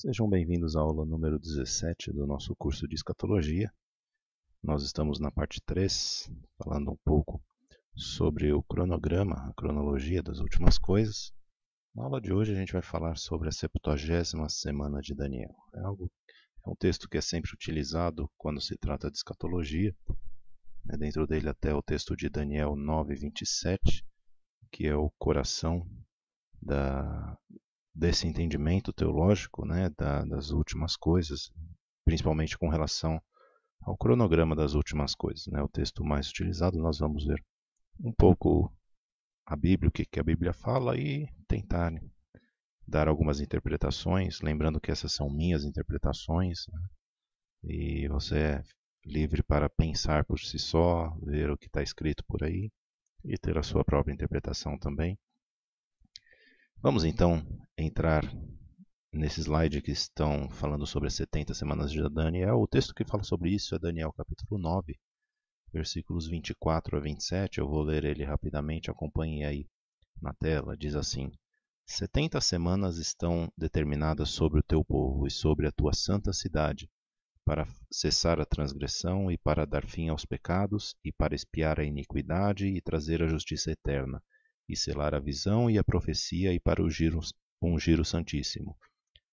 Sejam bem-vindos à aula número 17 do nosso curso de Escatologia. Nós estamos na parte 3, falando um pouco sobre o cronograma, a cronologia das últimas coisas. Na aula de hoje a gente vai falar sobre a 70ª semana de Daniel. É um texto que é sempre utilizado quando se trata de escatologia. Dentro dele até o texto de Daniel 9:27, que é o coração desse entendimento teológico, das últimas coisas, principalmente com relação ao cronograma das últimas coisas. O texto mais utilizado, nós vamos ver um pouco a Bíblia, o que a Bíblia fala e tentar dar algumas interpretações, lembrando que essas são minhas interpretações, e você é livre para pensar por si só, ver o que está escrito por aí e ter a sua própria interpretação também. Vamos então entrar nesse slide que estão falando sobre as 70 semanas de Daniel. O texto que fala sobre isso é Daniel capítulo 9, versículos 24 a 27. Eu vou ler ele rapidamente, acompanhe aí na tela. Diz assim: 70 semanas estão determinadas sobre o teu povo e sobre a tua santa cidade, para cessar a transgressão e para dar fim aos pecados, e para expiar a iniquidade e trazer a justiça eterna, e selar a visão e a profecia, e para ungir o Santíssimo.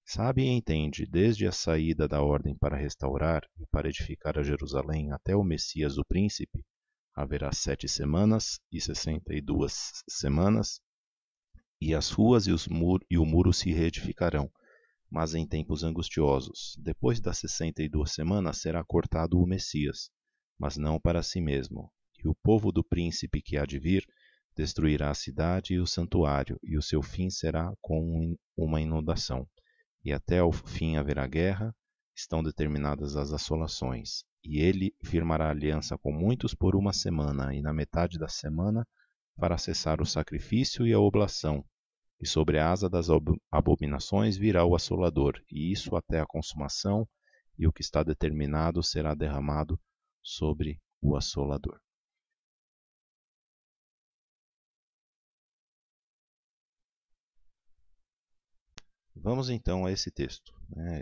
Sabe e entende, desde a saída da ordem para restaurar e para edificar a Jerusalém até o Messias o Príncipe, haverá 7 semanas e 62 semanas, e as ruas e o muro se reedificarão, mas em tempos angustiosos. Depois das 62 semanas será cortado o Messias, mas não para si mesmo. E o povo do príncipe que há de vir destruirá a cidade e o santuário, e o seu fim será com uma inundação. E até ao fim haverá guerra, estão determinadas as assolações. E ele firmará aliança com muitos por 1 semana, e na metade da semana fará cessar o sacrifício e a oblação. E sobre a asa das abominações virá o assolador, e isso até a consumação, e o que está determinado será derramado sobre o assolador. Vamos então a esse texto.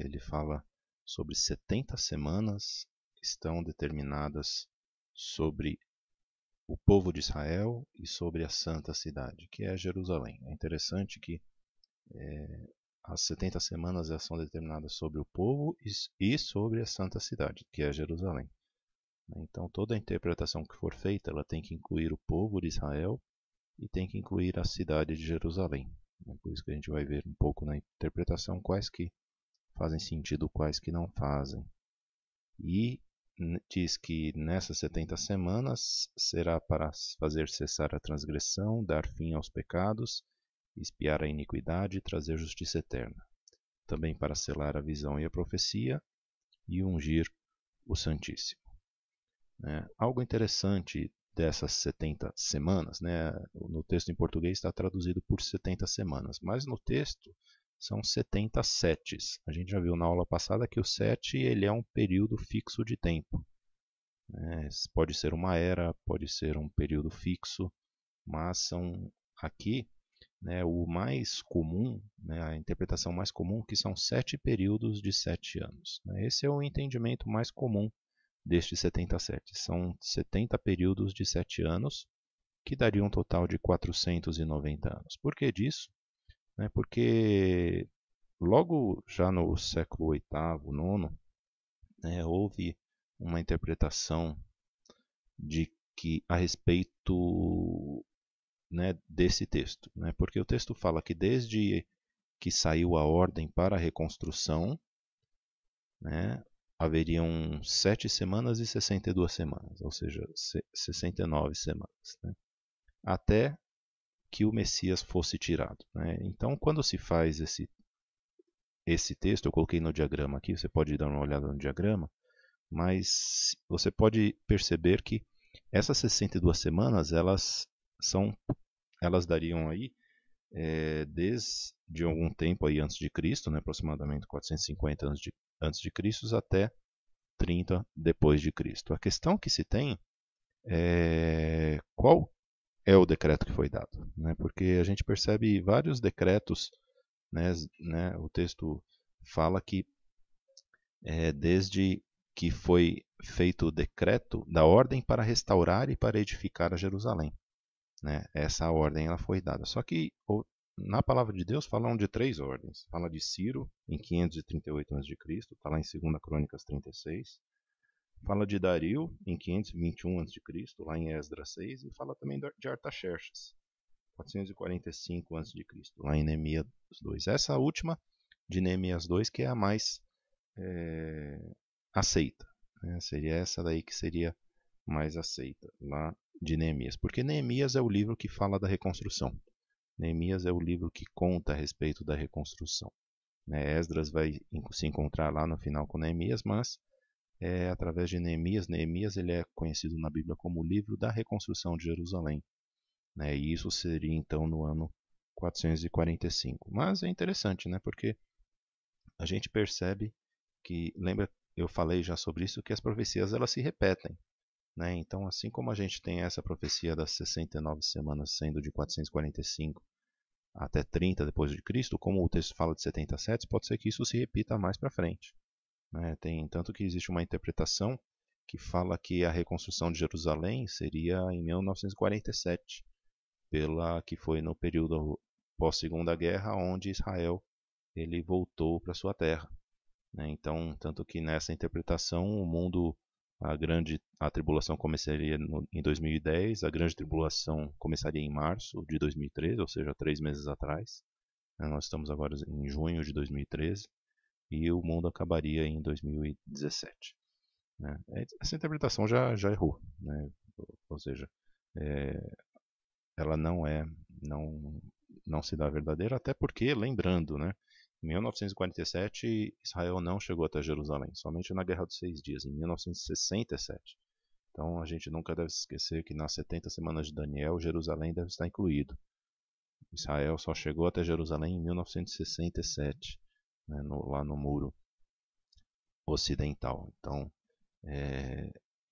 Ele fala sobre 70 semanas estão determinadas sobre o povo de Israel e sobre a santa cidade, que é Jerusalém. É interessante que as 70 semanas são determinadas sobre o povo e sobre a santa cidade, que é Jerusalém. Então toda a interpretação que for feita, ela tem que incluir o povo de Israel e tem que incluir a cidade de Jerusalém. Por isso que a gente vai ver um pouco na interpretação quais que fazem sentido, quais que não fazem. E diz que nessas 70 semanas será para fazer cessar a transgressão, dar fim aos pecados, expiar a iniquidade e trazer justiça eterna. Também para selar a visão e a profecia e ungir o Santíssimo. Algo interessante dessas 70 semanas, no texto em português está traduzido por 70 semanas, mas no texto são 70 setes. A gente já viu na aula passada que o 7 ele é um período fixo de tempo. Pode ser uma era, pode ser um período fixo, mas são aqui o mais comum, a interpretação mais comum, que são 7 períodos de 7 anos. Esse é o entendimento mais comum destes 77. São 70 períodos de 7 anos, que daria um total de 490 anos. Por que disso? Porque logo já no século VIII, IX, houve uma interpretação de que a respeito desse texto. Porque o texto fala que desde que saiu a ordem para a reconstrução, haveriam 7 semanas e 62 semanas, ou seja, 69 semanas, até que o Messias fosse tirado. Então, quando se faz esse texto, eu coloquei no diagrama aqui, você pode dar uma olhada no diagrama, mas você pode perceber que essas 62 semanas, elas dariam aí desde algum tempo aí antes de Cristo, aproximadamente 450 antes de Cristo até 30 depois de Cristo. A questão que se tem é qual é o decreto que foi dado, porque a gente percebe vários decretos, o texto fala que desde que foi feito o decreto da ordem para restaurar e para edificar a Jerusalém. Né? Essa ordem ela foi dada. Só que na palavra de Deus falam de 3 ordens. Fala de Ciro, em 538 a.C., está lá em 2 Crônicas 36. Fala de Dario, em 521 a.C., lá em Esdras 6. E fala também de Artaxerxes, 445 a.C., lá em Neemias 2. Essa última, de Neemias 2, que é a mais aceita. Né? Seria essa daí que seria mais aceita, lá de Neemias. Porque Neemias é o livro que fala da reconstrução. Neemias é o livro que conta a respeito da reconstrução. Né? Esdras vai se encontrar lá no final com Neemias, mas através de Neemias. Neemias ele é conhecido na Bíblia como o livro da reconstrução de Jerusalém. Né? E isso seria então no ano 445. Mas é interessante, né? Porque a gente percebe que, lembra, eu falei já sobre isso, que as profecias elas se repetem. Né? Então, assim como a gente tem essa profecia das 69 semanas sendo de 445 até 30 depois de Cristo, como o texto fala de 77, pode ser que isso se repita mais para frente. Né? Tem tanto que existe uma interpretação que fala que a reconstrução de Jerusalém seria em 1947, que foi no período pós Segunda Guerra, onde Israel ele voltou para sua terra. Né? Então, tanto que nessa interpretação o mundo a tribulação começaria em 2010, a grande tribulação começaria em março de 2013, ou seja, 3 meses atrás. Nós estamos agora em junho de 2013 e o mundo acabaria em 2017. Né? Essa interpretação já errou, né? Ou seja, ela não se dá verdadeira, até porque, lembrando, né, em 1947 Israel não chegou até Jerusalém, somente na Guerra dos 6 Dias, em 1967. Então a gente nunca deve esquecer que nas 70 semanas de Daniel, Jerusalém deve estar incluído. Israel só chegou até Jerusalém em 1967, né, lá no Muro Ocidental. Então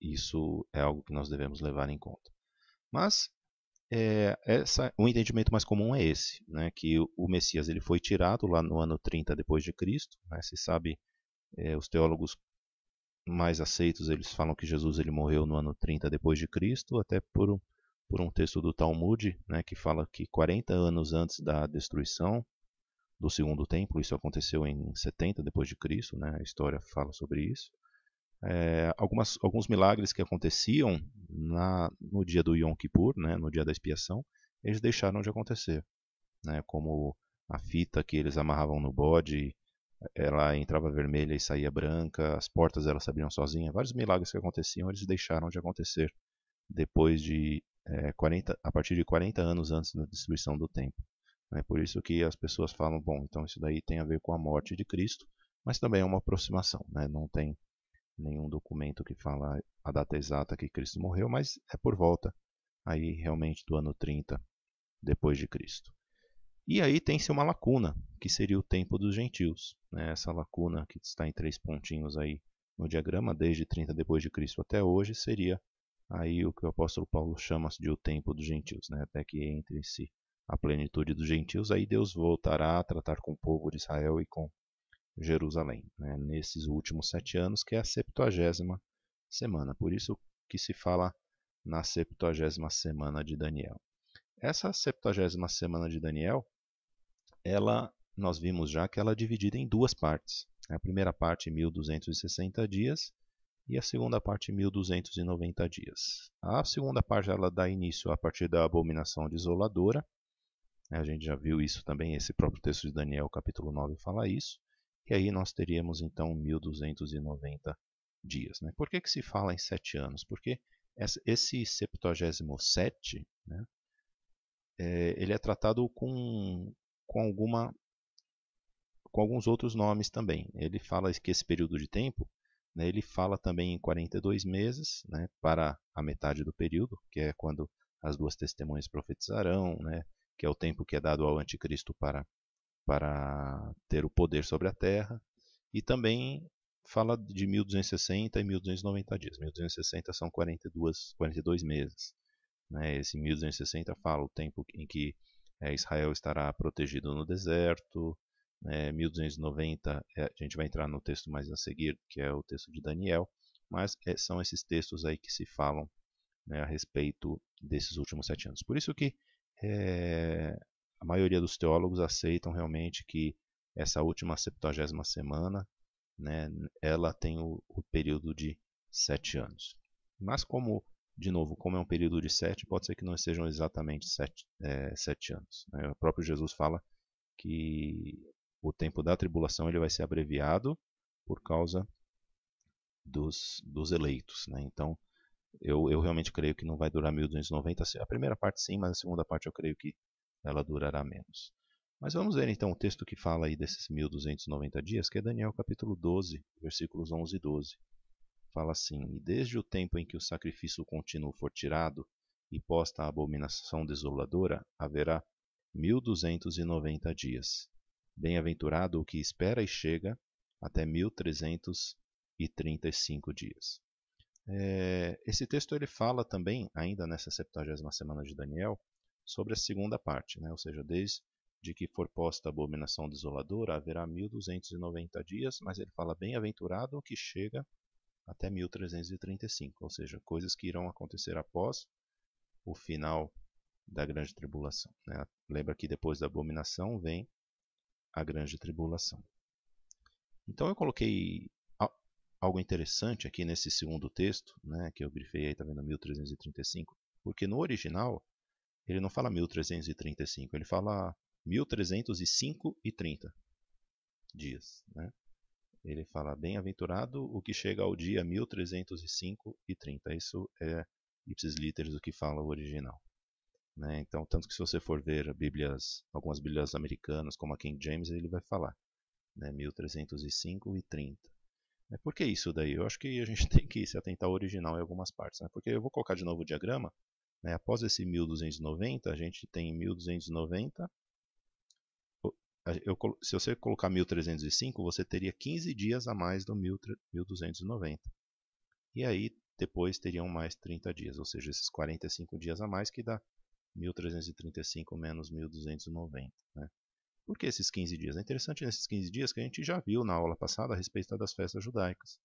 isso é algo que nós devemos levar em conta. Mas o entendimento mais comum é esse, né, que o Messias ele foi tirado lá no ano 30 depois de Cristo. Né, se sabe, os teólogos mais aceitos eles falam que Jesus ele morreu no ano 30 depois de Cristo, até por um texto do Talmud, né, que fala que 40 anos antes da destruição do segundo templo, isso aconteceu em 70 depois de Cristo, né, a história fala sobre isso. Alguns milagres que aconteciam no dia do Yom Kippur, né, no dia da expiação, eles deixaram de acontecer. Né, como a fita que eles amarravam no bode, ela entrava vermelha e saía branca, as portas elas se abriam sozinhas. Vários milagres que aconteciam, eles deixaram de acontecer depois de a partir de 40 anos antes da destruição do templo. É por isso que as pessoas falam, bom, então isso daí tem a ver com a morte de Cristo, mas também é uma aproximação, né? Não tem nenhum documento que fala a data exata que Cristo morreu, mas é por volta aí realmente do ano 30 depois de Cristo. E aí tem-se uma lacuna, que seria o tempo dos gentios. Né? Essa lacuna que está em 3 pontinhos aí no diagrama, desde 30 depois de Cristo até hoje, seria aí o que o apóstolo Paulo chama de o tempo dos gentios, né? Até que entre-se a plenitude dos gentios, aí Deus voltará a tratar com o povo de Israel e com Jerusalém, né? Nesses últimos 7 anos, que é a 70ª semana. Por isso que se fala na 70ª semana de Daniel. Essa 70ª semana de Daniel, nós vimos já que ela é dividida em 2 partes. A primeira parte, 1260 dias, e a segunda parte, 1290 dias. A segunda parte ela dá início a partir da abominação desoladora. A gente já viu isso também, esse próprio texto de Daniel, capítulo 9, fala isso. E aí nós teríamos então 1290 dias. Né? Por que se fala em 7 anos? Porque esse 77º, né, ele é tratado com alguns outros nomes também. Ele fala que esse período de tempo, né, ele fala também em 42 meses, né, para a metade do período, que é quando as 2 testemunhas profetizarão, né, que é o tempo que é dado ao anticristo para ter o poder sobre a terra. E também fala de 1260 e 1290 dias. 1260 são 42 meses. Né? Esse 1260 fala o tempo em que Israel estará protegido no deserto, 1290, a gente vai entrar no texto mais a seguir, que é o texto de Daniel, mas são esses textos aí que se falam, né, a respeito desses últimos 7 anos. Por isso que a maioria dos teólogos aceitam realmente que essa última 70ª semana, né, ela tem o período de 7 anos. Mas de novo, como é um período de 7, pode ser que não sejam exatamente 7 anos. Né? O próprio Jesus fala que o tempo da tribulação ele vai ser abreviado por causa dos eleitos. Né? Então, eu realmente creio que não vai durar 1290. A primeira parte sim, mas a segunda parte eu creio que ela durará menos. Mas vamos ver então o texto que fala aí desses 1290 dias, que é Daniel capítulo 12, versículos 11 e 12. Fala assim: E desde o tempo em que o sacrifício contínuo for tirado e posta a abominação desoladora, haverá 1290 dias. Bem-aventurado o que espera e chega até 1335 dias. Esse texto ele fala também, ainda nessa 70ª semana de Daniel, sobre a segunda parte, né? Ou seja, desde que for posta a abominação desoladora, haverá 1290 dias, mas ele fala bem-aventurado o que chega até 1335, ou seja, coisas que irão acontecer após o final da grande tribulação. Né? Lembra que depois da abominação vem a grande tribulação. Então eu coloquei algo interessante aqui nesse segundo texto, né, que eu grifei aí, está vendo 1335, porque no original ele não fala 1335, ele fala 1305 e 30 dias. Né? Ele fala bem-aventurado o que chega ao dia 1305 e 30. Isso é ipsis literis o que fala o original. Né? Então, tanto que se você for ver algumas bíblias americanas, como a King James, ele vai falar, né, 1305 e 30. Por que isso daí? Eu acho que a gente tem que se atentar ao original em algumas partes. Né? Porque eu vou colocar de novo o diagrama. Né? Após esse 1290, a gente tem 1290. Se você colocar 1305, você teria 15 dias a mais do 1290. E aí, depois teriam mais 30 dias, ou seja, esses 45 dias a mais que dá 1335 menos 1290. Né? Por que esses 15 dias? É interessante nesses 15 dias que a gente já viu na aula passada a respeito das festas judaicas.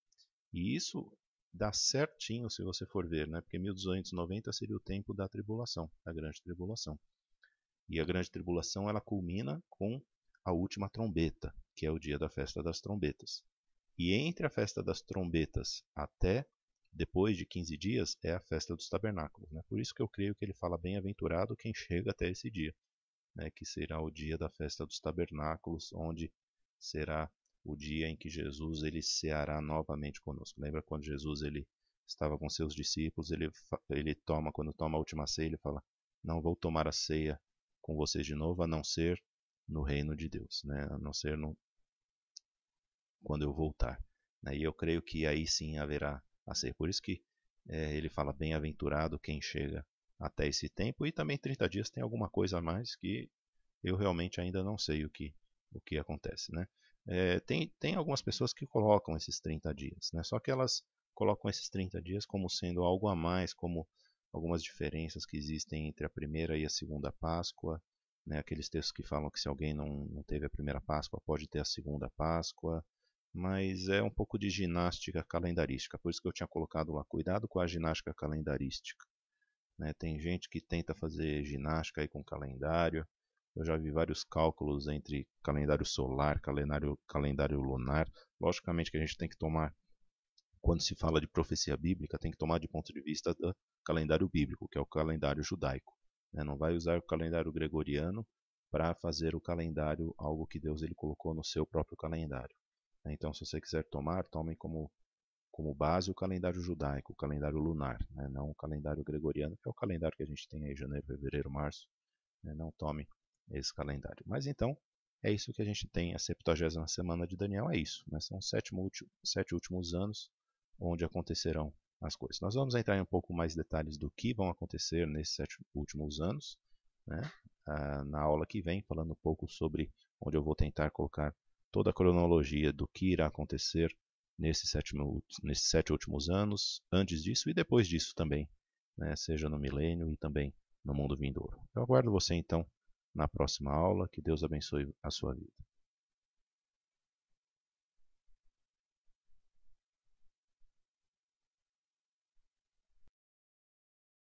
E isso dá certinho se você for ver, né? Porque 1290 seria o tempo da tribulação, da grande tribulação. E a grande tribulação ela culmina com a última trombeta, que é o dia da festa das trombetas. E entre a festa das trombetas até depois de 15 dias é a festa dos tabernáculos. Né? Por isso que eu creio que ele fala bem-aventurado quem chega até esse dia. Né, que será o dia da festa dos tabernáculos, onde será o dia em que Jesus ele ceará novamente conosco. Lembra quando Jesus ele estava com seus discípulos, quando toma a última ceia, ele fala: não vou tomar a ceia com vocês de novo, a não ser no reino de Deus, né? A não ser quando eu voltar. Né? E eu creio que aí sim haverá a ceia. Por isso que ele fala bem-aventurado quem chega até esse tempo, e também 30 dias tem alguma coisa a mais que eu realmente ainda não sei o que acontece. Né? Tem algumas pessoas que colocam esses 30 dias, né? Só que elas colocam esses 30 dias como sendo algo a mais, como algumas diferenças que existem entre a primeira e a segunda Páscoa, né? Aqueles textos que falam que se alguém não teve a primeira Páscoa, pode ter a segunda Páscoa, mas é um pouco de ginástica calendarística, por isso que eu tinha colocado lá, cuidado com a ginástica calendarística. Né? Tem gente que tenta fazer ginástica aí com calendário. Eu já vi vários cálculos entre calendário solar, calendário lunar. Logicamente que a gente tem que tomar, quando se fala de profecia bíblica, tem que tomar de ponto de vista do calendário bíblico, que é o calendário judaico. Né? Não vai usar o calendário gregoriano para fazer o calendário, algo que Deus ele colocou no seu próprio calendário. Então, se você quiser tomar, tome como base o calendário judaico, o calendário lunar, né? Não o calendário gregoriano, que é o calendário que a gente tem aí, janeiro, fevereiro, março. Né? Não tome esse calendário. Mas então, é isso que a gente tem, a 70ª semana de Daniel, é isso. Né? São os 7 últimos anos onde acontecerão as coisas. Nós vamos entrar em um pouco mais detalhes do que vão acontecer nesses 7 últimos anos, né? Na aula que vem, falando um pouco sobre onde eu vou tentar colocar toda a cronologia do que irá acontecer nesses 7 últimos anos, antes disso e depois disso também, né? Seja no milênio e também no mundo vindouro. Eu aguardo você então na próxima aula. Que Deus abençoe a sua vida.